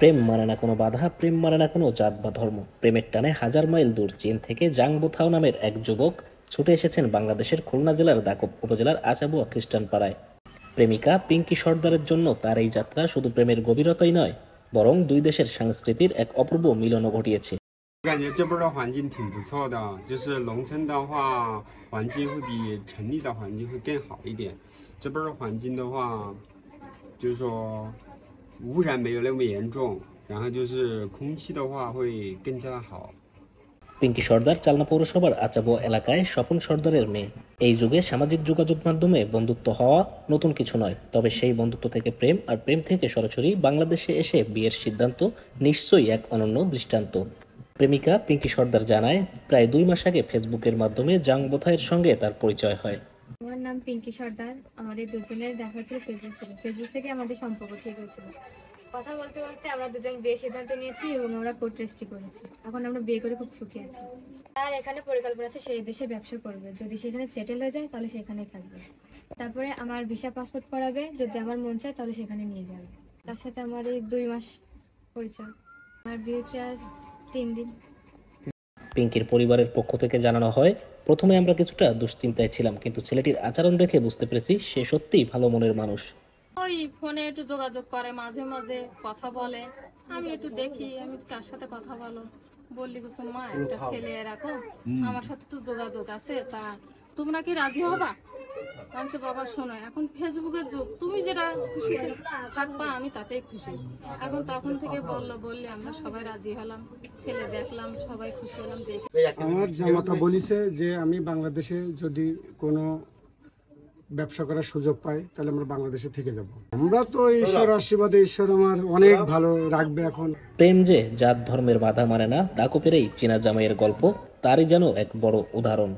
প্রেম মানে না কোনো বাধা, প্রেম মানে না কোনো জাত বা ধর্ম। প্রেমের টানে হাজার মাইল দূর চীন থেকে জাং বোথাও নামের এক যুবক ছুটে এসেছেন বাংলাদেশের খুলনা জেলার দাকব উপজেলার আচাবুয়া খ্রিস্টান পাড়ায়। প্রেমিকা পিঙ্কি সর্দারের জন্য তার এই যাত্রা শুধু প্রেমের গভীরতাই নয়, বরং দুই দেশের সংস্কৃতির এক অপূর্ব মিলনও ঘটিয়েছে।感觉这边的环境挺不错的，就是农村的话，环境会比城里的环境会更好一点。这边的环境的话，就是说污染没有那么严重，然后就是空气的话会更加的好。পিঙ্কি সর্দার চালনা পৌরসভার আচাবুয়া এলাকায় স্বপন সর্দারের মেয়ে। এই যুগে সামাজিক যোগাযোগ মাধ্যমে বন্ধুত্ব হওয়া নতুন কিছু নয়, তবে সেই বন্ধুত্ব থেকে প্রেম, আর প্রেম থেকে সরাসরি বাংলাদেশে এসে বিয়ের সিদ্ধান্ত নিশ্চয়ই এক অনন্য দৃষ্টান্ত। প্রেমিকা পিঙ্কি সর্দার জানায়, প্রায় 2 মাস আগে ফেসবুকের মাধ্যমে জাং বোথাইয়ের সঙ্গে তার পরিচয় হয়। আমার নাম পিঙ্কি সর্দার। আমাদের দুজনের দেখা হচ্ছিল ফেসবুক থেকে আমাদের সম্পর্ক ঠিক হয়েছিল। কথা বলতে বলতে আমরা দুজন বিয়ে সিদ্ধান্ত নিয়েছি এবং আমরা কোর্ট রেজিস্ট্রি করেছি। এখন আমরা বিয়ে করে খুব সুখী আছি। আর এখানে পরিকল্পনা আছে সেই দেশে ব্যবসা করবে, যদি সেখানে সেটেল হয়ে যায় তাহলে সেখানেই থাকবে। তারপরে আমার ভিসা পাসপোর্ট করাবে, যদি আমার মন চায় তাহলে সেখানে নিয়ে যাবে। তার সাথে আমার এই 2 মাস পরিচয়। আমার বিয়ে চার্জ 3 দিন। পিঙ্কির পরিবারের পক্ষ থেকে জানানো হয়, প্রথমে আমরা কিছুটা দুশ্চিন্তায় ছিলাম, কিন্তু ছেলেটির আচরণ দেখে বুঝতে পেরেছি সে সত্যিই ভালো মনের মানুষ। ওই ফোনে একটু যোগাযোগ করে, মাঝে মাঝে কথা বলে, আমি একটু দেখি আমি কার সাথে কথা বললি কিছু মা একটা ছেলে এরকম আমার সাথে তো যোগাযোগ আছে, তা তোমরা কি রাজি হবা? আমি বাবা শোনো, এখন ফেসবুকের যুগ, তুমি যেটা খুশি থাকবা আমি তাতেই খুশি। এখন তখন থেকে বললে আমরা সবাই রাজি হলাম, ছেলে দেখলাম, সবাই খুশি হলাম দেখে। আমার জামাতা বলিছে যে আমি বাংলাদেশে যদি কোনো ব্যবসা করার সুযোগ পাই তাহলে আমরা বাংলাদেশে থেকে যাব। আমরা তো ঈশ্বর আশীর্বাদে ঈশ্বর আমার অনেক ভালো রাখবে। এখন প্রেম যে জাত ধর্মের বাধা মানে না, দাকপের এই চীনা জামাইয়ের গল্প তারই যেন এক বড় উদাহরণ।